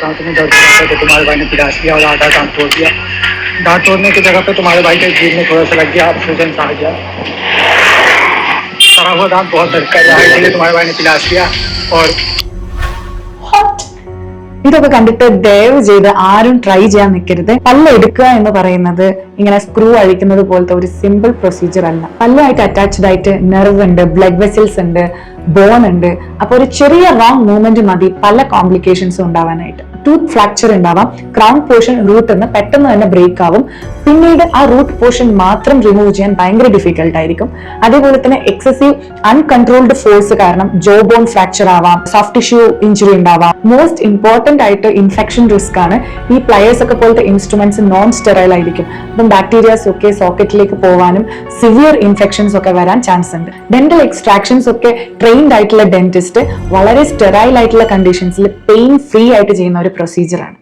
दांत में दर्द रहता है तो तुम्हारे भाई ने पिलास किया और आधा दांत तोड़ दिया। दांत तोड़ने की जगह पे तुम्हारे भाई के जीभ में थोड़ा सा लग गया, ऑप्शन आ गया। सड़ा हुआ दांत बहुत दर्द कर रहा है, इसलिए तुम्हारे भाई ने पिलास किया और ഇതൊക്കെ കണ്ടിട്ട് ദയവ് ചെയ്ത് ആരും ട്രൈ ചെയ്യാൻ നിൽക്കരുത്. പല്ല് എടുക്കുക എന്ന് പറയുന്നത് ഇങ്ങനെ സ്ക്രൂ അഴിക്കുന്നത് പോലത്തെ ഒരു സിമ്പിൾ പ്രൊസീജിയർ അല്ല. പല്ലുമായിട്ട് അറ്റാച്ച്ഡ് ആയിട്ട് നെർവ് ഉണ്ട്, ബ്ലഡ് വെസൽസ് ഉണ്ട്, ബോൺ ഉണ്ട്. അപ്പൊ ഒരു ചെറിയ റോങ് മൂവ്മെന്റ് മതി പല കോംപ്ലിക്കേഷൻസും ഉണ്ടാവാനായിട്ട്. ടൂത്ത് ഫ്രാക്ചർ ഉണ്ടാവാം, ക്രൗൺ പോർഷൻ റൂട്ട് എന്ന് പെട്ടെന്ന് തന്നെ ബ്രേക്ക് ആവും. പിന്നീട് ആ റൂട്ട് പോർഷൻ മാത്രം റിമൂവ് ചെയ്യാൻ ഭയങ്കര ഡിഫിക്കൽട്ട് ആയിരിക്കും. അതേപോലെ തന്നെ എക്സസീവ് അൺകൺട്രോൾഡ് ഫോഴ്സ് കാരണം ജോ ബോൺ ഫ്രാക്ചർ ആവാം, സോഫ്റ്റ് ടിഷ്യൂ ഇഞ്ചുറി ഉണ്ടാവാം. മോസ്റ്റ് ഇമ്പോർട്ടന്റ് ആയിട്ട് ഇൻഫെക്ഷൻ റിസ്ക് ആണ്. ഈ പ്ലയേഴ്സ് ഒക്കെ പോലത്തെ ഇൻസ്ട്രുമെന്റ്സ് നോൺ സ്റ്റെറൈൽ ആയിരിക്കും. അപ്പം ബാക്ടീരിയാസ് ഒക്കെ സോക്കറ്റിലേക്ക് പോവാനും സിവിയർ ഇൻഫെക്ഷൻസ് ഒക്കെ വരാൻ ചാൻസ് ഉണ്ട്. ഡെന്റൽ എക്സ്ട്രാക്ഷൻസ് ഒക്കെ ട്രെയിൻഡ് ആയിട്ടുള്ള ഡെന്റിസ്റ്റ് വളരെ സ്റ്റെറൈൽ ആയിട്ടുള്ള കണ്ടീഷൻസിൽ പെയിൻ ഫ്രീ ആയിട്ട് ചെയ്യുന്ന ഒരു പ്രൊസീജിയർ ആണ്.